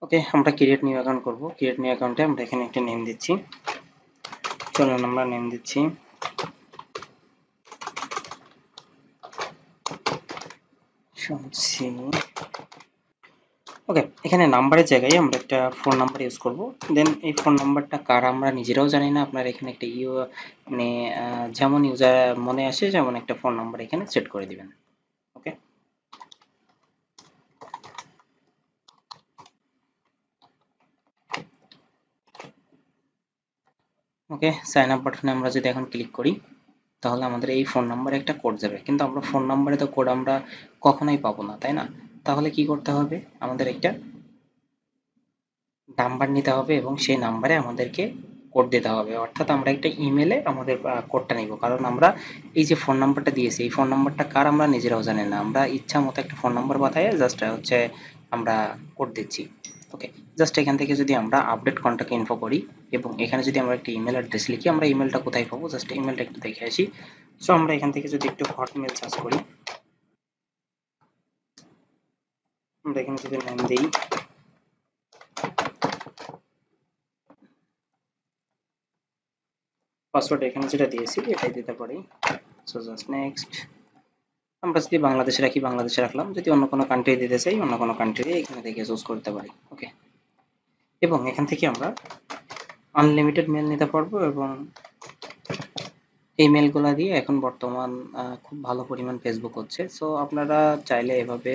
ওকে, আমরা create new account করব। Create new অ্যাকাউন্টে আমরা এখানে একটা নেম দিচ্ছি, চলুন আমরা নেম দিচ্ছি শুনছি। ওকে, এখানে নাম্বারের জায়গায় আমরা একটা ফোন নাম্বার ইউজ করব। দেন এই ফোন নাম্বারটা কার আমরা নিজেরাও জানি না, আপনার এখানে একটা মানে যেমন ইউজার মনে আসে যেমন একটা ফোন নাম্বার এখানে সেট করে দিবেন। ওকে, ওকে, সাইন আপ বাটনে আমরা যদি এখন ক্লিক করি তাহলে আমাদের এই ফোন নাম্বারে একটা কোড যাবে, কিন্তু আমরা ফোন নাম্বারে তো কোড আমরা কখনোই পাবো না, তাই না? তাহলে কি করতে হবে, আমাদের একটা নাম্বার নিতে হবে এবং সেই নাম্বারে আমাদেরকে কোড দিতে হবে। অর্থাৎ আমরা একটা ইমেলে আমাদের কোডটা নিব, কারণ আমরা এই যে ফোন নাম্বারটা দিয়েছি এই ফোন নাম্বারটা কার আমরা নিজেরাও জানি না। আমরা ইচ্ছা মতো একটা ফোন নাম্বার বাতায় জাস্ট হচ্ছে আমরা কোড দিচ্ছি। ওকে, জাস্ট এখান থেকে যদি আমরা আপডেট কন্টাক্ট ইনফো করি এবং এখানে যদি আমরা একটা ইমেল অ্যাড্রেস লিখি, আমরা ইমেলটা কোথায় পাবো, জাস্ট ইমেলটা একটু দেখে আসি। সো আমরা এখান থেকে যদি একটু হটমেল সার্চ করি, আমরা এখানে যদি নাম দিই, পাসওয়ার্ড এখানে যেটা দিয়েছি এটাই দিতে পারি। সো জাস্ট নেক্সট, আমরা যদি বাংলাদেশে রাখি বাংলাদেশে রাখলাম, যদি অন্য কোনো কান্ট্রি দিতে চাই অন্য কোনো কান্ট্রি এখানে থেকে চুজ করতে পারি। ওকে, এবং এখান থেকে আমরা আনলিমিটেড মেল নিতে পারবো এবং এই মেলগুলা দিয়ে এখন বর্তমান খুব ভালো পরিমাণ ফেসবুক হচ্ছে। সো আপনারা চাইলে এভাবে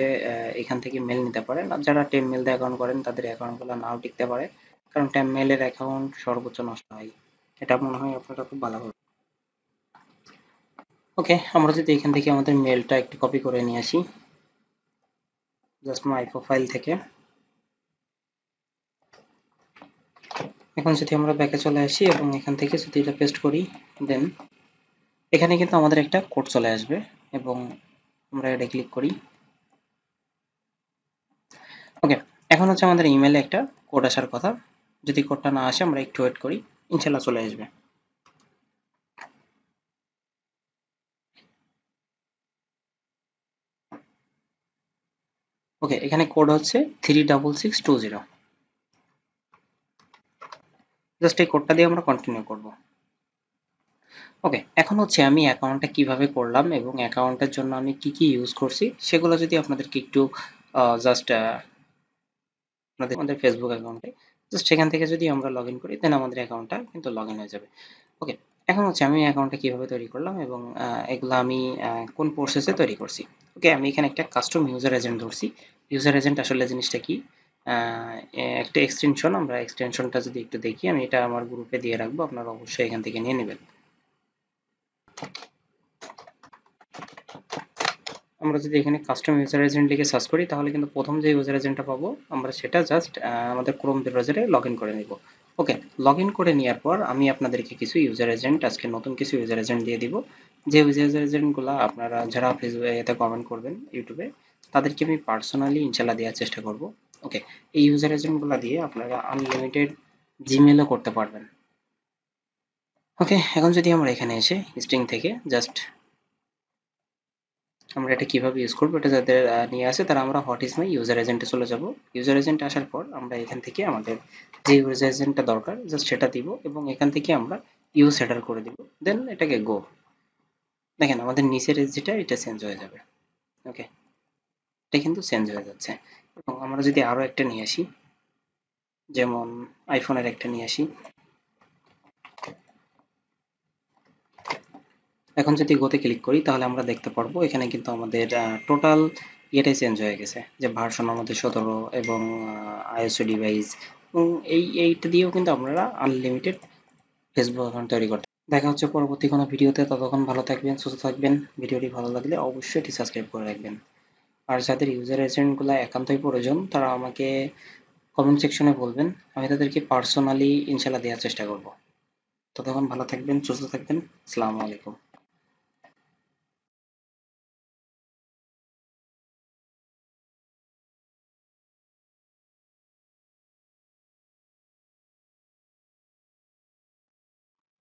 এখান থেকে মেল নিতে পারেন। আর যারা টেম মেল দিয়ে অ্যাকাউন্ট করেন তাদের অ্যাকাউন্টগুলো নাও টিকতে পারে, কারণ টেম মেলের অ্যাকাউন্ট সর্বোচ্চ নষ্ট হয়। এটা মনে হয় আপনারা খুব ভালোভাবে। ওকে, আমরা যদি এখান থেকে আমাদের মেলটা একটু কপি করে নিয়ে আসি জাস্ট মাই প্রোফাইল থেকে। এখন যদি আমরা ব্যাকে চলে আসি এবং এখান থেকে যদি এটা পেস্ট করি, দেন এখানে কিন্তু আমাদের একটা কোড চলে আসবে এবং আমরা এটা ক্লিক করি। ওকে, এখন হচ্ছে আমাদের ইমেলে একটা কোড আসার কথা। যদি কোডটা না আসে আমরা একটু ওয়েট করি, ইনশাল্লাহ চলে আসবে। ওকে, এখানে কোড হচ্ছে 36620। জাস্ট এই কোডটা দিয়ে আমরা কন্টিনিউ করব। ওকে, এখন হচ্ছে আমি অ্যাকাউন্টটা কিভাবে করলাম এবং অ্যাকাউন্টের জন্য আমি কি কি ইউজ করছি সেগুলো যদি আপনাদেরকে একটু জাস্ট আমাদের ফেসবুক অ্যাকাউন্টে জাস্ট সেখান থেকে যদি আমরা লগ ইন করি দেন আমাদের অ্যাকাউন্টটা কিন্তু লগ ইন হয়ে যাবে। ওকে, এখন হচ্ছে আমি অ্যাকাউন্টটা কিভাবে তৈরি করলাম এবং এগুলো আমি কোন প্রসেসে তৈরি করছি। ওকে, আমি এখানে একটা কাস্টম ইউজার এজেন্ট ধরছি। ইউজার এজেন্ট আসলে জিনিসটা কি, একটা এক্সটেনশন। আমরা এক্সটেনশনটা যদি একটু দেখি, আমি এটা আমার গ্রুপে দিয়ে রাখবো, আপনারা অবশ্যই এখান থেকে নিয়ে নেবেন। আমরা যদি এখানে কাস্টম ইউজার এজেন্ট লিখে সার্চ করি তাহলে কিন্তু প্রথম যে ইউজার এজেন্টটা পাবো আমরা সেটা জাস্ট আমাদের ক্রোম ব্রাউজারে লগ ইন করে নিব। ওকে, লগ ইন করে নেওয়ার পর আমি আপনাদেরকে কিছু ইউজার এজেন্ট, আজকে নতুন কিছু ইউজার এজেন্ট দিয়ে দিব। যে ইউজার এজেন্টগুলো আপনারা যারা ফেসবুকে এতে কমেন্ট করবেন ইউটিউবে তাদেরকে আমি পার্সোনালি ইনশাল্লাহ দেওয়ার চেষ্টা করব। ওকে, এই ইউজার এজেন্টগুলো দিয়ে আপনারা আনলিমিটেড জিমেলও করতে পারবেন। ওকে, এখন যদি আমরা এখানে এসে স্ট্রিং থেকে জাস্ট আমরা এটা কিভাবে ইউজ করবো এটা যাদের নিয়ে আসে তারা আমরা হোয়াট ইজ মাই ইউজার এজেন্টে চলে যাব। ইউজার এজেন্ট আসার পর আমরা এখান থেকে আমাদের যে ইউজার এজেন্টটা দরকার জাস্ট সেটা দিব এবং এখান থেকে আমরা ইউজ হেডার করে দিব, দেন এটাকে গো। দেখেন আমাদের নিচের যেটা এটা চেঞ্জ হয়ে যাবে। ওকে, এটা কিন্তু চেঞ্জ হয়ে যাচ্ছে। এবং আমরা যদি আরো একটা নিয়ে আসি, যেমন আইফোনের একটা নিয়ে আসি, এখন যদি গোতে ক্লিক করি তাহলে আমরা দেখতে পারবো এখানে কিন্তু আমাদের টোটাল ইয়েটাই চেঞ্জ হয়ে গেছে, যে ভার্সন আমাদের 17 এবং আইএসও ডিভাইস এবং এইটা দিয়েও কিন্তু আপনারা আনলিমিটেড ফেসবুক অ্যাকাউন্ট তৈরি করতে। দেখা হচ্ছে পরবর্তী কোনো ভিডিওতে, ততক্ষণ ভালো থাকবেন, সুস্থ থাকবেন। ভিডিওটি ভালো লাগলে অবশ্যই এটি সাবস্ক্রাইব করে রাখবেন। আর যাদের ইউজার এজেন্টগুলো একান্তই প্রয়োজন তারা আমাকে কমেন্ট সেকশনে বলবেন, আমি তাদেরকে পার্সোনালি ইনশাল্লাহ দেওয়ার চেষ্টা করব। ততক্ষণ ভালো থাকবেন, সুস্থ থাকবেন। আসসালামু আলাইকুম।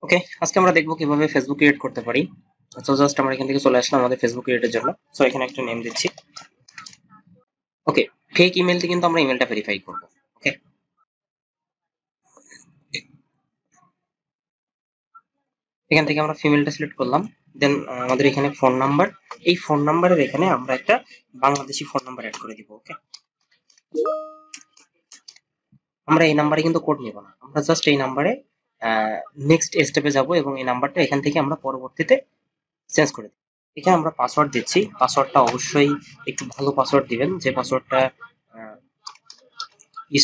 ওকে, আজকে আমরা দেখবো কিভাবে ফেসবুক ক্রিয়েট করতে পারি। সো জাস্ট আমরা এখান থেকে চলে আসলাম আমাদের ফেসবুক ক্রিয়েটের জন্য। সো এখানে একটা নেম দিচ্ছি। ওকে, ফেক ইমেল দিয়ে কিন্তু আমরা ইমেলটা ভেরিফাই করবো। ওকে, এখান থেকে আমরা ফিমেলটা সিলেক্ট করলাম। দেন আমাদের এখানে ফোন নাম্বার, এই ফোন নাম্বারের এখানে আমরা একটা বাংলাদেশি ফোন নাম্বার অ্যাড করে দিব। ওকে, আমরা এই নাম্বারে কিন্তু কোড নিব না, আমরা জাস্ট এই নাম্বারে নেক্সট স্টেপে যাব এবং এই নাম্বারটা এখান থেকে আমরা পরবর্তীতে চেঞ্জ করে দিই। এখানে আমরা পাসওয়ার্ড দিচ্ছি, পাসওয়ার্ডটা অবশ্যই একটু ভালো পাসওয়ার্ড দিবেন, যে পাসওয়ার্ডটা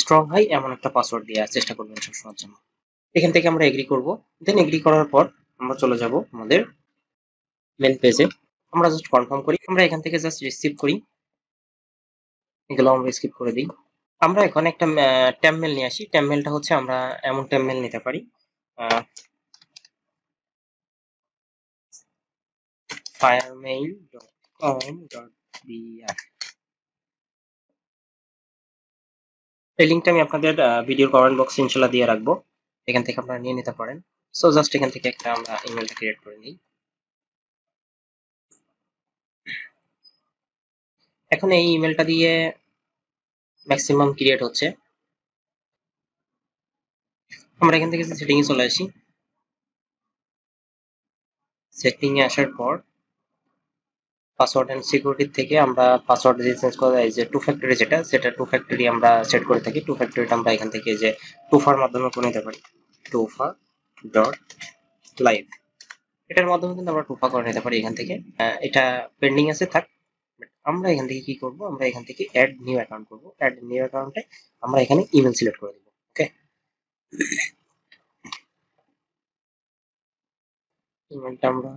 স্ট্রং হয় এমন একটা পাসওয়ার্ড দেওয়ার চেষ্টা করবেন সবসময়ের জন্য। এখান থেকে আমরা এগ্রি করব। দেন এগ্রি করার পর আমরা চলে যাব আমাদের মেন পেজে। আমরা জাস্ট কনফার্ম করি, আমরা এখান থেকে জাস্ট রিসিভ করি, এগুলো আমরা স্কিপ করে দিই। আমরা এখন একটা ট্যাম্পমেল নিয়ে আসি। ট্যাম্পমেলটা হচ্ছে আমরা এমন ট্যাম্পমেল নিতে পারি firemail.com.br। এই লিঙ্কটা আমি আপনাদের ভিডিওর কমেন্ট বক্সে ইনশাল্লাহ দিয়ে রাখবো, এখান থেকে আপনারা নিয়ে নিতে পারেন। সো জাস্ট এখান থেকে একটা আমরা ইমেলটা ক্রিয়েট করে নিই। এখন এই ইমেলটা দিয়ে ম্যাক্সিমাম ক্রিয়েট হচ্ছে। আমরা এখান থেকে সেটিং এ চলে আসি। সেটিং এ আসার পর পাসওয়ার্ড এন্ড সিকিউরিটি থেকে আমরা পাসওয়ার্ড দিয়ে চেঞ্জ করে এই যে টু ফ্যাক্টরি, যেটা সেটা টু ফ্যাক্টরি আমরা সেট করে থাকি। টু ফ্যাক্টরিটা আমরা এখান থেকে যে টুফার মাধ্যমে করে নিতে পারি, টুফা ডট লাইভ, এটার মাধ্যমে কিন্তু আমরা টুফা করে নিতে পারি এখান থেকে। এটা পেন্ডিং আছে থাক, আমরা এখান থেকে কি করব, আমরা এখান থেকে অ্যাড নিউ অ্যাকাউন্ট করব। অ্যাড নিউ অ্যাকাউন্টে আমরা এখানে ইমেল সিলেক্ট করে দেব। ওকে, ইমেলটা আমরা,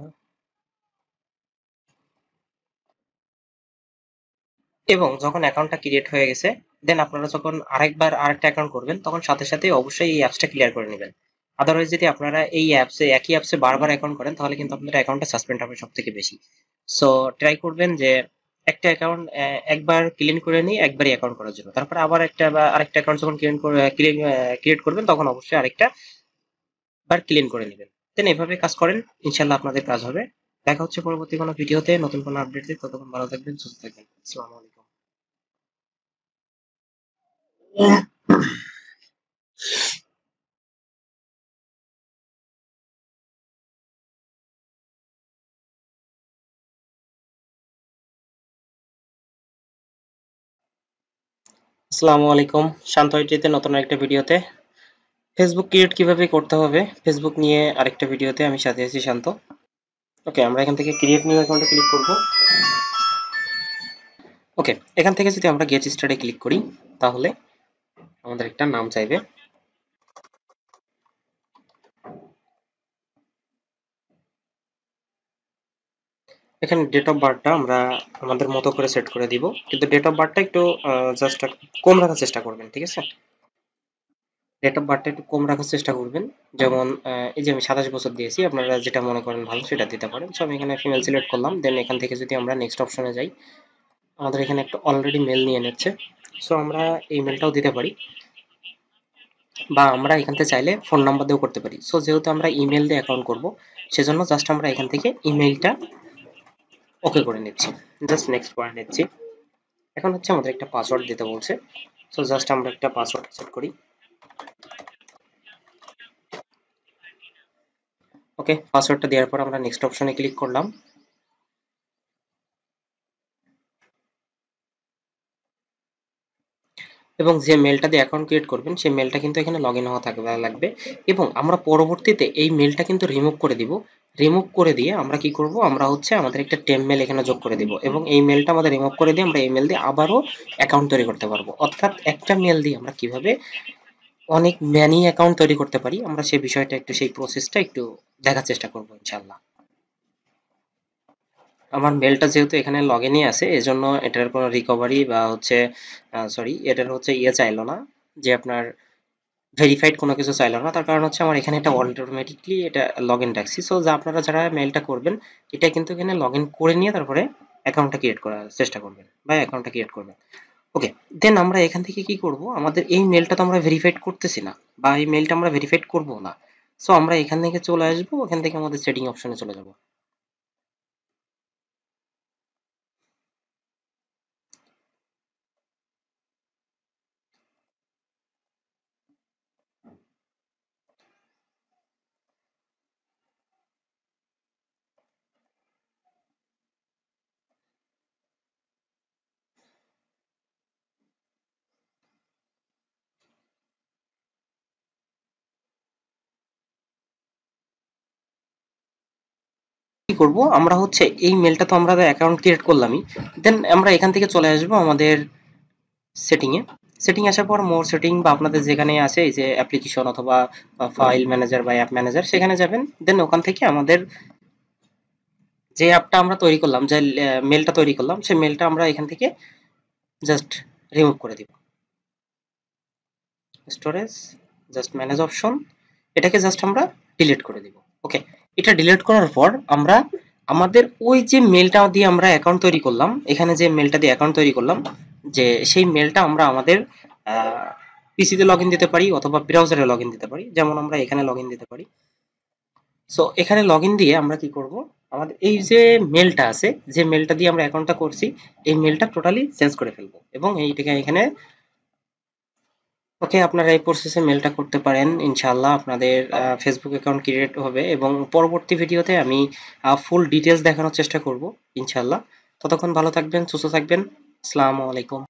এবং যখন অ্যাকাউন্টটা ক্রিয়েট হয়ে গেছে, দেন আপনারা যখন আরেকবার আরেকটা অ্যাকাউন্ট করবেন তখন সাথে সাথে অবশ্যই এই অ্যাপসটা ক্লিয়ার করে নেবেন। আদারওয়াইজ যদি আপনারা এই অ্যাপসে একই অ্যাপসে বারবার অ্যাকাউন্ট করেন তাহলে কিন্তু আপনাদের অ্যাকাউন্টটা সাসপেন্ড হবে সব থেকে বেশি। সো ট্রাই করবেন যে একটা অ্যাকাউন্ট একবার ক্লিন করে নিয়ে একবারই অ্যাকাউন্ট করার জন্য, তারপরে আবার একটা বা আরেকটা অ্যাকাউন্ট যখন ক্রিয়েট করবেন তখন অবশ্যই আরেকটা বার ক্লিন করে নেবেন। দেন এভাবে কাজ করেন, ইনশাল্লাহ আপনাদের কাজ হবে। দেখা হচ্ছে পরবর্তী কোনো ভিডিওতে নতুন কোনো আপডেট দিয়ে, ততক্ষণ ভালো থাকবেন, সুস্থ থাকবেন। আসসালামু আলাইকুম। আসসালামু আলাইকুম, শান্ত আইটিতে নতুন আরেকটা ভিডিওতে ফেসবুক ক্রিয়েট কিভাবে করতে হবে ফেসবুক নিয়ে আরেকটা ভিডিওতে আমি সাথে আছি শান্ত। ওকে, আমরা এখান থেকে ক্রিয়েট নিউ অ্যাকাউন্টে ক্লিক করব। ওকে, এখান থেকে যদি আমরা গেট স্টার্টে ক্লিক করি তাহলে আমাদের একটা নাম চাইবে। এখানে ডেট অফ বার্থটা আমরা আমাদের মতো করে সেট করে দিব, কিন্তু ডেট অফ বার্থটা একটু জাস্ট কম রাখার চেষ্টা করবেন, ঠিক আছে? ডেট অফ বার্থটা একটু কম রাখার চেষ্টা করবেন। যেমন এই যে আমি 27 বছর দিয়েছি, আপনারা যেটা মনে করেন ভালো সেটা দিতে পারেন। সো আমি এখানে ফিমেল সিলেক্ট করলাম। দেন এখান থেকে যদি আমরা নেক্সট অপশনে যাই, আমাদের এখানে একটা অলরেডি মেল নিয়ে নিচ্ছে। সো আমরা এই মেলটাও দিতে পারি, বা আমরা এখান থেকে চাইলে ফোন নাম্বার দিয়েও করতে পারি। সো যেহেতু আমরা ইমেল দিয়ে অ্যাকাউন্ট করব, সেজন্য জাস্ট আমরা এখান থেকে ইমেলটা ওকে করে নিচ্ছি, জাস্ট নেক্সট করে নিচ্ছি। এখন হচ্ছে আমাদের একটা পাসওয়ার্ড দিতে বলছে। সো জাস্ট আমরা একটা পাসওয়ার্ড সেট করি। ওকে, পাসওয়ার্ডটা দেওয়ার পর আমরা নেক্সট অপশনে ক্লিক করলাম। এবং যে মেলটা দিয়ে অ্যাকাউন্ট ক্রিয়েট করবেন সেই মেলটা কিন্তু এখানে লগ ইন হওয়া থাকবে লাগবে। এবং আমরা পরবর্তীতে এই মেলটা কিন্তু রিমুভ করে দিব। রিমুভ করে দিয়ে আমরা কি করব, আমরা হচ্ছে আমাদের একটা টেম মেল এখানে যোগ করে দিব, এবং এই মেলটা আমাদের রিমুভ করে দিয়ে আমরা এই মেল দিয়ে আবারও অ্যাকাউন্ট তৈরি করতে পারবো। অর্থাৎ একটা মেল দিয়ে আমরা কিভাবে অনেক ম্যানি অ্যাকাউন্ট তৈরি করতে পারি, আমরা সেই বিষয়টা একটু, সেই প্রসেসটা একটু দেখার চেষ্টা করবো ইনশাল্লাহ। আমার মেলটা যেহেতু এখানে লগ ইনই আছে, এজন্য এটার কোনো রিকভারি বা হচ্ছে সরি, এটার হচ্ছে ইয়ে চাইলো না, যে আপনার ভেরিফাইড কোনো কিছু চাইলো না। তার কারণ হচ্ছে আমার এখানে এটা অটোমেটিকলি এটা লগ ইন রাখছি। সো যা আপনারা যারা মেলটা করবেন, এটা কিন্তু এখানে লগ ইন করে নিয়ে তারপরে অ্যাকাউন্টটা ক্রিয়েট করার চেষ্টা করবেন বা অ্যাকাউন্টটা ক্রিয়েট করবেন। ওকে, দেন আমরা এখান থেকে কি করব, আমাদের এই মেলটা তো আমরা ভেরিফাইড করতেছি না, বা এই মেলটা আমরা ভেরিফাইড করব না। সো আমরা এখান থেকে চলে আসবো, এখান থেকে আমাদের সেটিং অপশনে চলে যাব। করব, আমরা হচ্ছে এই মেলটা তো আমরা অ্যাকাউন্ট ক্রিয়েট করলামই, দেন আমরা এখান থেকে চলে আসবো আমাদের সেটিং আসার পর মোর সেটিং বা আপনাদের যেখানে আছে এই যে অ্যাপ্লিকেশন অথবা ফাইল ম্যানেজার বা অ্যাপ ম্যানেজার, সেখানে যাবেন। দেন ওখান থেকে আমাদের যে অ্যাপটা আমরা তৈরি করলাম, যে মেলটা তৈরি করলাম, সেই মেলটা আমরা এখান থেকে জাস্ট রিমুভ করে দিব। স্টোরেজ, জাস্ট ম্যানেজ অপশন, এটাকে জাস্ট আমরা ডিলিট করে দিব। ওকে, এটা ডিলিট করার পর আমরা আমাদের ওই যে মেলটা দিয়ে আমরা অ্যাকাউন্ট তৈরি করলাম, এখানে যে মেলটা দিয়ে অ্যাকাউন্ট তৈরি করলাম, যে সেই মেলটা আমরা আমাদের পিসিতে লগ ইন দিতে পারি অথবা ব্রাউজারে লগ ইন দিতে পারি, যেমন আমরা এখানে লগ ইন দিতে পারি। সো এখানে লগ ইন দিয়ে আমরা কি করব, আমাদের এই যে মেলটা আছে, যে মেলটা দিয়ে আমরা অ্যাকাউন্টটা করছি, এই মেলটা টোটালি চেঞ্জ করে ফেলবো এবং এইটাকে এখানে ওকে, আপনারা এই প্রসেসে মেলটা করতে পারেন। ইনশাআল্লাহ আপনাদের ফেসবুক অ্যাকাউন্ট ক্রিয়েট হবে এবং পরবর্তী ভিডিওতে আমি ফুল ডিটেলস দেখানোর চেষ্টা করব ইনশাআল্লাহ। ততক্ষণ ভালো থাকবেন, সুস্থ থাকবেন। আসসালামু আলাইকুম।